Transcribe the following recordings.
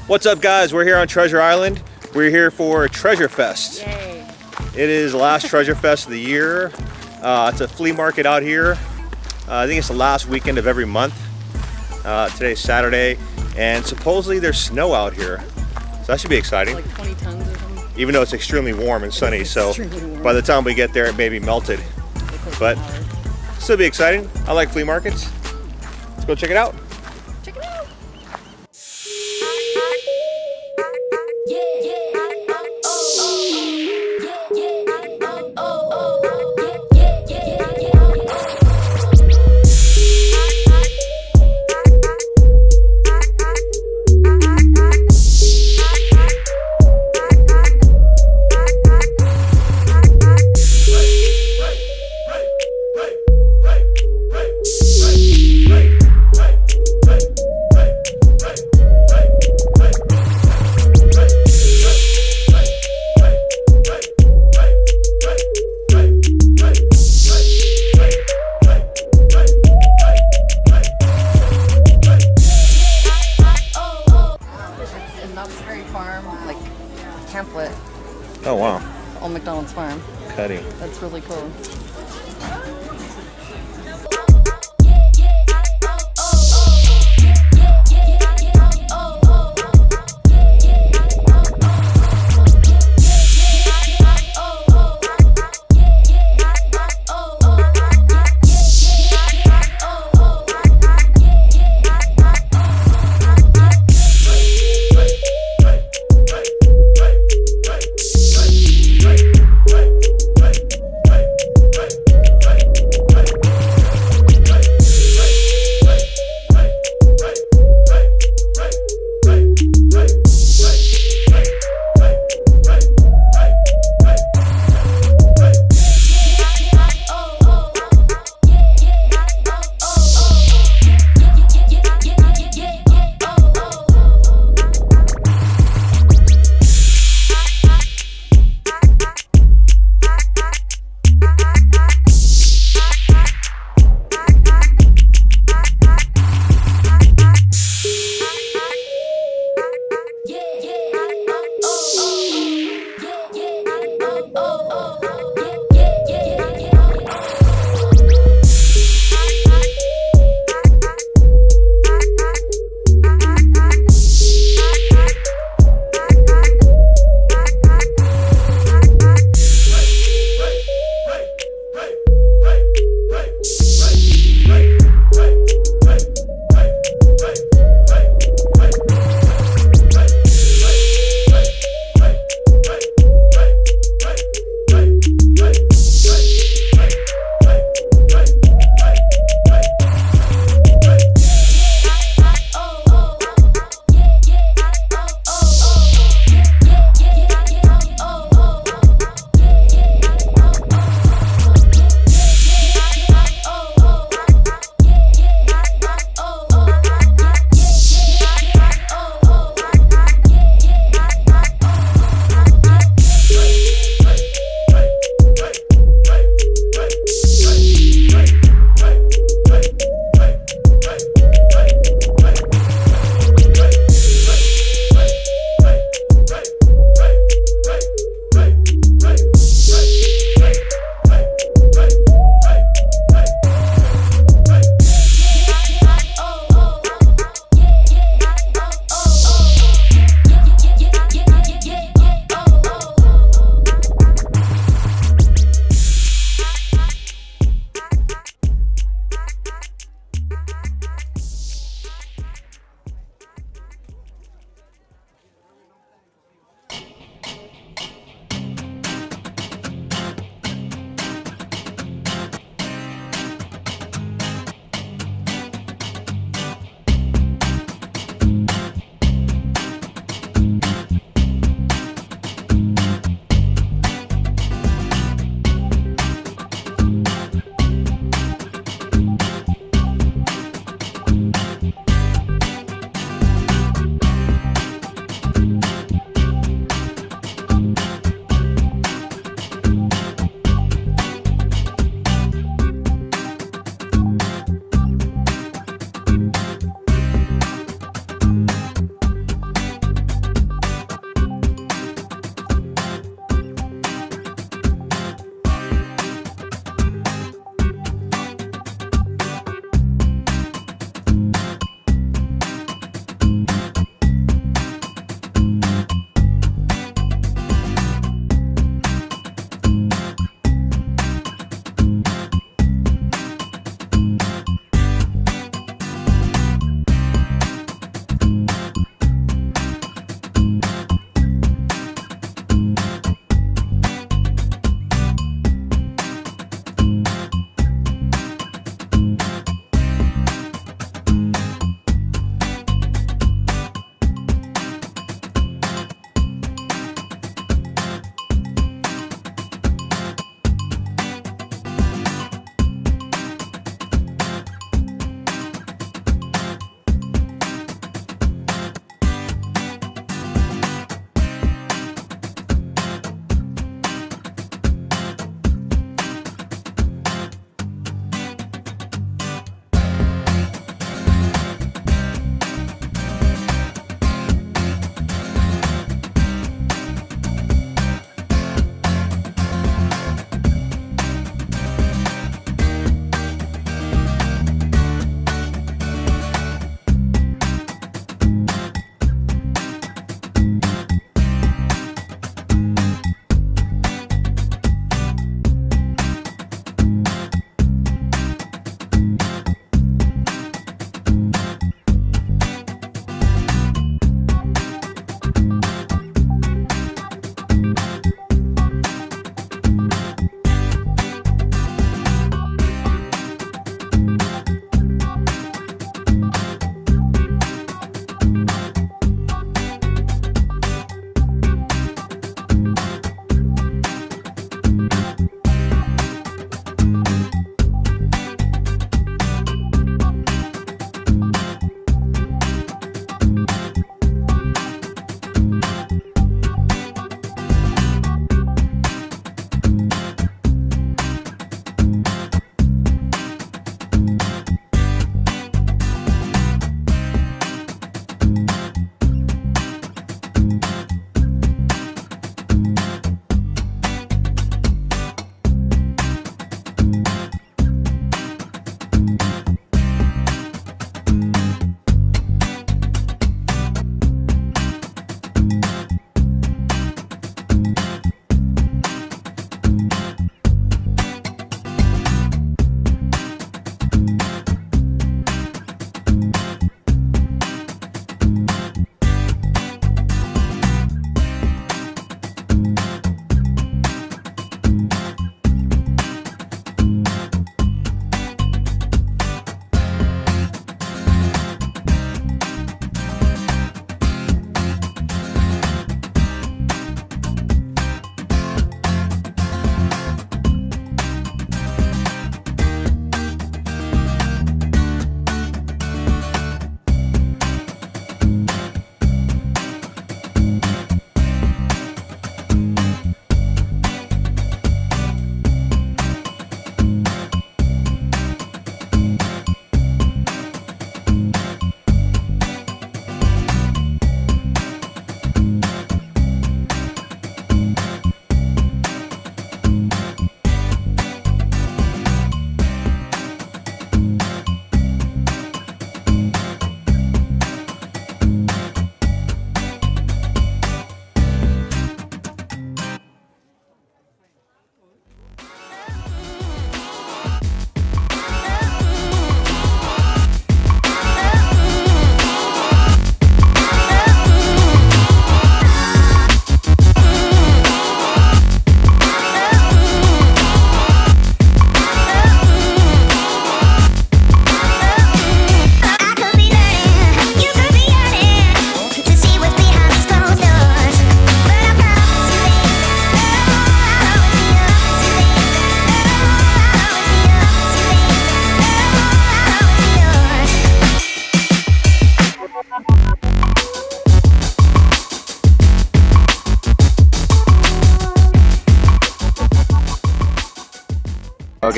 What's up, guys? We're here on Treasure Island. We're here for Treasurefest. Yay. It is the last Treasurefest of the year. It's a flea market out here. I think it's the last weekend of every month. Today's Saturday, and supposedly there's snow out here. So that should be exciting. Like 20 tons or something. Even though it's extremely warm and sunny, so by the time we get there, it may be melted. But still be exciting. I like flea markets. Let's go check it out. Check it out. Pamphlet. Oh wow. Old McDonald's farm. Cutting. That's really cool.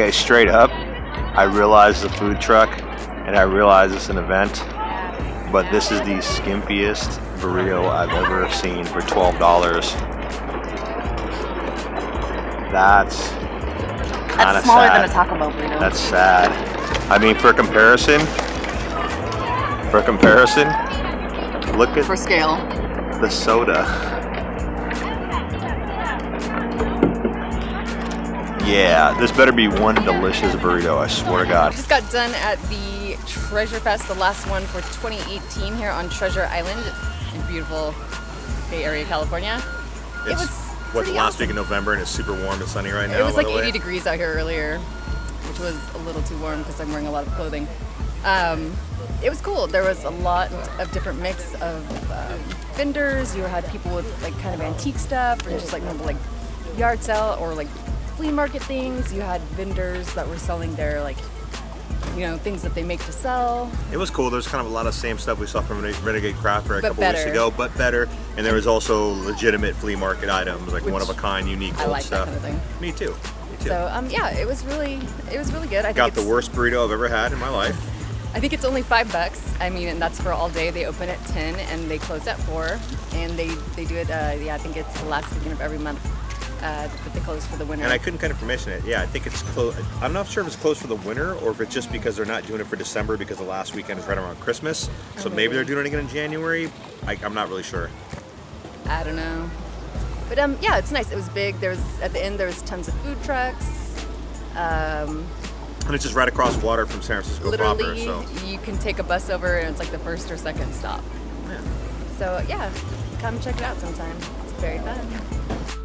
Okay, straight up, I realize the food truck and I realize it's an event, but this is the skimpiest burrito I've ever seen for $12. That's kind of smaller sad. than a Taco Bell burrito. That's sad. I mean, for comparison, look at For scale. the soda. Yeah, this better be one delicious burrito, I swear to God. Just got done at the Treasurefest, the last one for 2018 here on Treasure Island in beautiful Bay Area, California. It was What's the pretty last awesome. week in November and it's super warm and sunny right now. It was by like the way. 80 degrees out here earlier, which was a little too warm because I'm wearing a lot of clothing. It was cool. There was a lot of different mix of vendors. You had people with like kind of antique stuff or just like normal like yard sale or like flea market things. You had vendors that were selling their like, you know, things that they make to sell. It was cool. There's kind of a lot of same stuff we saw from Renegade Craft Fair a But couple weeks better. ago, but better. And there was also legitimate flea market items, like Which one of a kind, unique I old like stuff. that kind of thing. Me too. So yeah, it was really good. I Got think the worst burrito I've ever had in my life. I think it's only $5. I mean, and that's for all day. They open at 10 and they close at 4. And they do it. Yeah, I think it's the last weekend of every month that they close for the winter. And I couldn't kind of permission it. Yeah, I think it's closed. I'm not sure if it's closed for the winter or if it's just because they're not doing it for December because the last weekend is right around Christmas. So maybe they're doing it again in January. I'm not really sure. I don't know. But yeah, it's nice. It was big. At the end there was tons of food trucks. And it's just right across water from San Francisco proper. Literally, So you can take a bus over and it's like the first or second stop. yeah. So yeah, come check it out sometime. It's very fun.